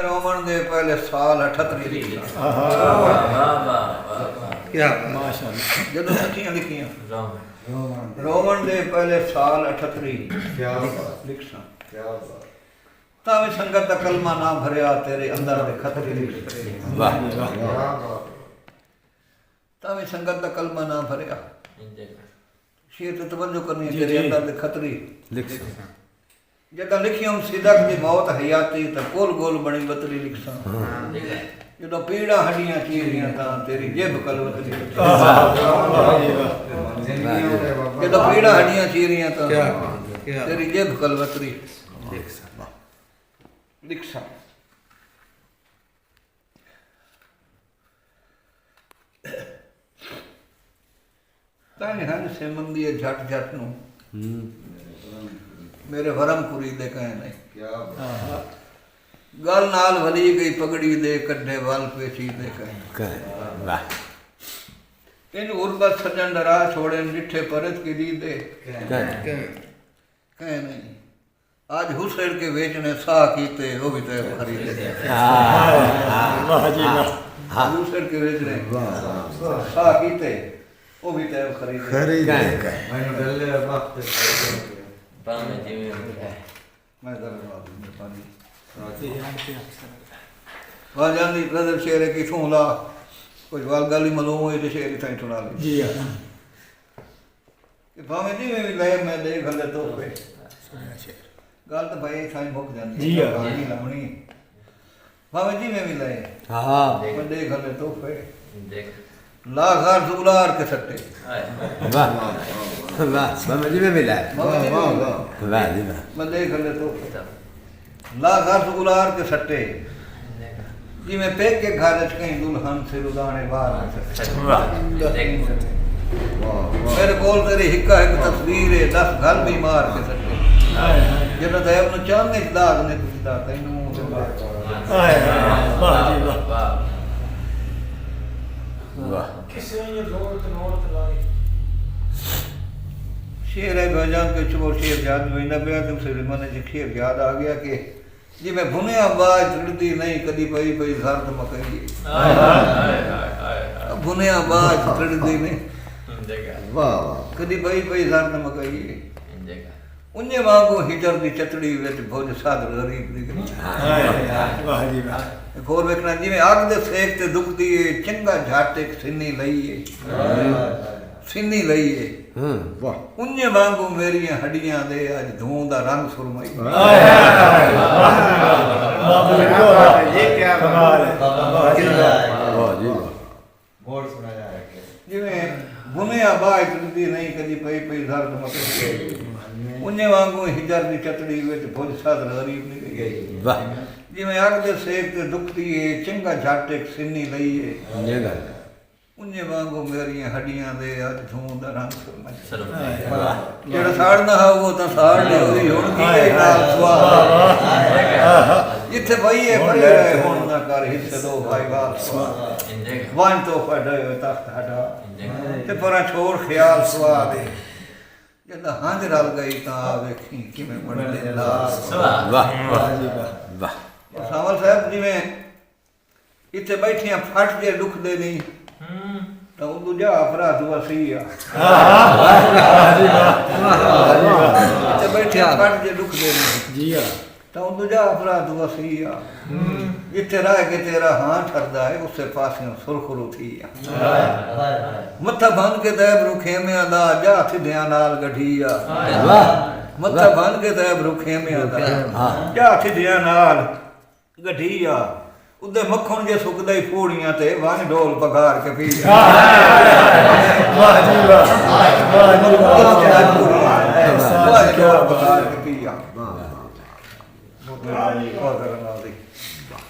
Roman दे पहले साल 38 लिखा क्या माशाअल्लाह ਜਦੋਂ ਸੱਚੀਆਂ ਲਿਖੀਆਂ रोमन दे पहले साल 38 लिखा ਤਾਂ ਵੀ ਸੰਗਤ ਦਾ ਕਲਮਾ ਨਾ ਭਰਿਆ ਤੇਰੇ ਅੰਦਰ ਦੇ ਖਤਰੇ ਲਿਖ ਵਾਹ ਵਾਹ ਤਾਂ ਵੀ ਸੰਗਤ ਦਾ ਕਲਮਾ ਨਾ ਭਰਿਆ ਸ਼ੇਰ ਤੇ ਤਵੱਜੋ ਕਰਨੀ ਤੇਰੇ ਅੰਦਰ ਦੇ ਖਤਰੇ ਲਿਖ जदा लिखियों सिदक दी मौत हयाती तो गोल गोल बनी बतली लिखसा जदों पीड़ा हड्डियां चीरियां तां तेरी जेब कलवतली जदों पीड़ा हड्डियां चीरियां तां तेरी जेब कलवतली लिखसा ताने हन से मंदी झट झट नु मेरे वरमपुरी दे कहे नहीं क्या गल नाल भली गई पगड़ी दे कड्ढे वाल पेशी दे कहे वाह इन उर्बत सजन डरा छोड़े निठे परत की दी दे कहे नहीं आज हुसैन के बेचने सा कीते वो भी तो खरीदे वाह जी वाह हुसैन के बेचने सा कीते वो भी तो खरीदे मैंने डले वक्त मैं जानी ब्रदर शेर की ठूला कुछ वाल गाली मलूम हुई तो शेर की ठुना ली जी कि भावे जी में भी ले मैं देख ले तो पे गल तो भाई साईं मुक जाती जी गाली लावनी भावे जी में भी ले हां मैं देख ले तो पे देख लाखार सुलार के सट्टे वाह वाह समझ में मिला वाह वाह वाह जी वाह मैं देख ले तो लाखार सुलार के सट्टे जी मैं पेक के घर च कहीं दुल्हन से रुदाने बाहर वाह मेरे कोल तेरी हिक्का एक तस्वीर है 10 घर भी मार के सट्टे जब तक अपने चांदने दाग ने दिता तैनू वाह जी वाह वाह किसे ये नोट लाई शेर है भजन के चोर शेर याद में ना बया तुमसे मन जी खेर याद आ गया कि जी मैं भुने आवाज चढ़ती नहीं कदी पई पई दर्द मकई हाय हाय हाय भुने आवाज चढ़ती नहीं वाह वाह कदी पई पई दर्द मकई उन्ने वांगू हिजर दी चतड़ी विच भोज साध गरीब दी वाह जी वाह खोर वेखना जिवें अग दे सेक ते दुखदी है चंगा झट एक सिन्नी लईए सिन्नी लईए वाह उन्ने वांगू मेरी हड्डियां दे अज धूं दा रंग सुरमई ये क्या कमाल है वाह जी वाह बोल सुनाया है जिवें बुनिया बाय चलदी नहीं कदी पई पई दर्द मत उन्ने वांगू हिजर दी चतड़ी विच भुज साध गरीब दी गई वाह जिवें अग दे सेक ते दुखदी है चंगा झट एक सिन्नी लईए उन्ने वांगू मेरी हड्डियां दे अज धूं दा रंग सुरमई जेड़ा साड़ना है वो तां साड़ ले होई हुण की नाल सुहा जिथे पईए पड़े रहे हुण ना कर हिस्से दो भाई बात वन तो फड़े तख्त हटा ते परा छोड़ ख्याल सुहा दे जदा हांज रल गई तां वेखी किवें बनदे लाल वाह वाह जी वाह सावल साहब जिवें इत्थे बैठियां फट जे दुख दे नहीं तो दूजा अपराध वसी इत्थे बैठियां फट जे दुख दे नहीं जी हां तो दूजा अपराध वसी जिथे रह के तेरा हां ठरदा है उसे पासे सुरखरू थी मत्था बन के तैब रुखे में अदा जा थिद्या नाल गढ़िया मत्था बन के तैब रुखे में अदा जा थिद्या नाल गढ़िया उदे मक्खन जे सुकदा ही फूड़ियां ते वन ढोल पगार के पी वाह जी वाह वाह जी वाह क्या पगार के पिया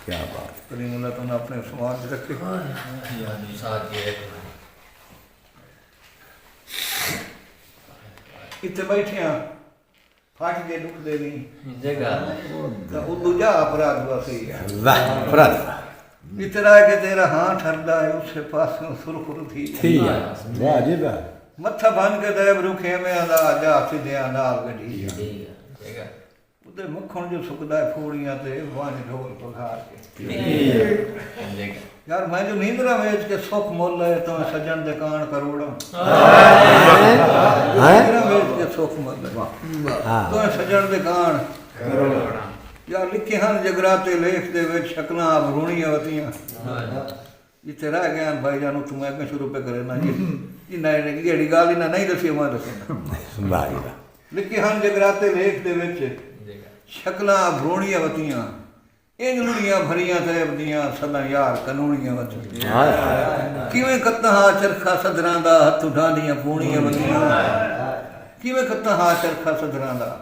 क्या बात करीमुल्लाह तुमने अपने समाज रखे इतने बैठिया फट के दुख दे नहीं जगह तो दूजा अपराध वसी वाह अपराध इतना के तेरा हां ठरदा है उससे पास सुरखुर थी वाह जी वाह मत्था बन के देव रुखे में अदा जा सिद्धिया नाल गढ़ी ਉਹਦੇ ਮੱਖਣ ਜੋ ਸੁੱਕਦਾ ਹੈ ਫੂੜੀਆਂ ਤੇ ਵਾਂਝ ਢੋਲ ਪਖਾਰ ਕੇ ਯਾਰ ਮੈਂ ਜੋ ਨੀਂਦਰਾ ਵੇਚ ਕੇ ਸੁੱਖ ਮੁੱਲ ਹੈ ਤਾਂ ਸੱਜਣ ਦੇ ਕਾਣ ਕਰੋੜਾਂ ਨੀਂਦਰਾ ਵੇਚ ਕੇ ਸੁੱਖ ਮੁੱਲ ਤਾਂ ਸੱਜਣ ਦੇ ਕਾਣ ਕਰੋੜਾਂ ਯਾਰ ਲਿਖੇ ਹਨ ਜਗਰਾਤੇ ਲੇਖ ਦੇ ਵਿੱਚ ਸ਼ਕਲਾਂ ਅਭਰੂਣੀਆਂ ਵਤੀਆਂ ਜਿੱਥੇ ਰਹਿ ਗਏ ਭਾਈ ਜਾਨੂੰ ਤੂੰ ਮੈਂ ਸ਼ੁਰੂ ਪੇ ਕਰੇ ਨਾ ਜੀ ਨਹੀਂ ਜਿਹੜੀ ਗੱਲ ਇਹਨਾਂ ਨਹੀਂ ਦੱਸੀ ਮੈਂ ਦੱਸਣਾ ਲਿਖੇ ਹਨ ਜਗਰਾਤੇ ਲੇਖ ਦੇ ਵਿੱਚ ਸ਼ਕਲਾਂ ਅਭਰੂਣੀਆਂ ਵਤੀਆਂ ਇੰਜ ਲੁੜੀਆਂ ਭਰੀਆਂ ਤੇਬ ਦੀਆਂ ਸਦਾ ਯਾਰ ਕਾਨੂੰਨੀਆਂ ਵਤੀਆਂ ਕਿਵੇਂ ਕੱਤਾਂ ਚਰਖਾ ਸਦਰਾਂ ਦਾ ਹੱਥ ਉਠਾਂਦੀਆਂ ਪੂਣੀਆਂ ਵਤੀਆਂ ਕਿਵੇਂ ਕੱਤਾਂ ਚਰਖਾ ਸਦਰਾਂ ਦਾ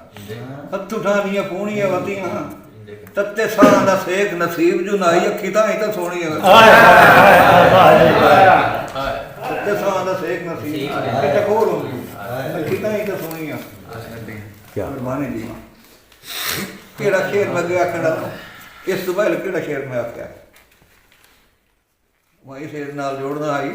ਹੱਥ ਉਠਾਂਦੀਆਂ ਪੂਣੀਆਂ ਵਤੀਆਂ ਤੱਤੇ ਸਾਹ ਦਾ ਸੇਕ ਨਸੀਬ ਜੂ ਨਾਈ ਅੱਖੀ ਤਾਂ ਹੀ ਤਾਂ ਸੋਹਣੀ ਹੈ ਤੱਤੇ ਸਾਹ ਦਾ ਸੇਕ ਨਸੀਬ ਕਿਤੇ ਕੋਲ ਹੁੰਦੀ ਅੱਖੀ ਤਾਂ ਹੀ ਤਾਂ ਸੋਹਣੀ ਆ ਕੀ ਕੁਰਬਾਨੀ ਦੀ ਕਿਹੜਾ ਸ਼ੇਰ ਮੈਂ ਗਿਆ ਆਖਣਾ ਇਸ ਤੋਂ ਪਹਿਲਾਂ ਕਿਹੜਾ ਸ਼ੇਰ ਮੈਂ ਆਖਿਆ ਮੈਂ ਇਸ ਸ਼ੇਰ ਨਾਲ ਜੋੜਨਾ ਆਈ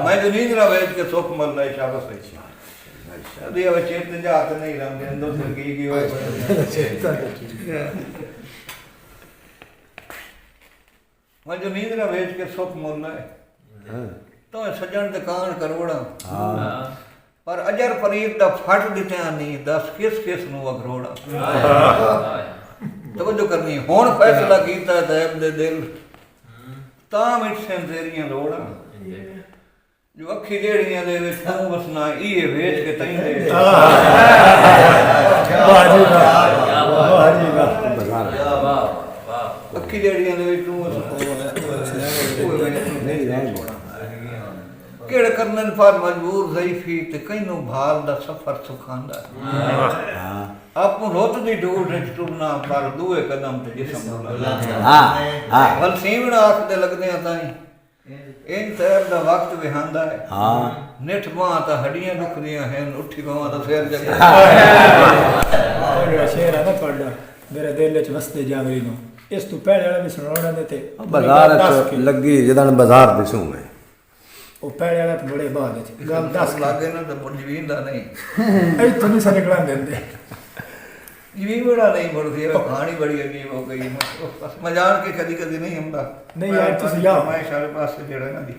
मैं जो नींदरा वेच के सुख मल रहे शाबाश चेतन जात नहीं रंग अंदर से की मैं जो नींदरा वेच के सुख मल रहे तो सज्जन दुकान करोड़ा पर अजर फरीद दा फट दित्या नहीं दस किस किस नू अखरोड़ा तवज्जो करनी हुण फैसला कीता तैब दे दिल तां विच सेंजेरियां लोड़ां जो अखी जेड़ियां दे विच तूं वसना इह वेच के तई दे अखी जेड़ियां दे विच तूं केड़े करनन पर मजबूर ज़ईफी ते कईनू भाल दा सफर सुखांदा आप रोत दी डोर विच टुरना पर दूए कदम ते जिस्म वल सीवड़ा आख दे लगदे ताई इन तैर दा वक्त विहांदा है निठ बां ता हड्डियां दुखदियां हैं उठी बां ता सिर जगे शेर है ना पढ़ना मेरे दिल विच वसदे जावरी नु इस तू पहले वाला भी सुनाउणा दे ते बाजार लगी जदन बाजार दिसूं मैं ਉਹ ਪਹਿਲੇ ਵਾਲਾ ਤਾਂ ਬੜੇ ਬਾਅਦ ਵਿੱਚ ਗੱਲ ਦੱਸ ਲੱਗੇ ਨਾ ਤਾਂ ਜਵੀਨ ਦਾ ਨਹੀਂ ਇੱਥੋਂ ਨਹੀਂ ਸਾਰੇ ਨਿਕਲਾਂ ਦਿੰਦੇ ਜਵੀਨ ਬੜਾ ਨਹੀਂ ਮੁੜਦੀ ਹੈ ਕਹਾਣੀ ਬੜੀ ਅਜੀਬ ਹੋ ਗਈ ਮੈਂ ਜਾਣ ਕੇ ਕਦੀ ਕਦੀ ਨਹੀਂ ਹੁੰਦਾ ਨਹੀਂ ਯਾਰ ਤੁਸੀਂ ਯਾਰ ਮੈਂ ਸਾਰੇ ਪਾਸੇ ਜਿਹੜਾ ਨਾ ਦੀ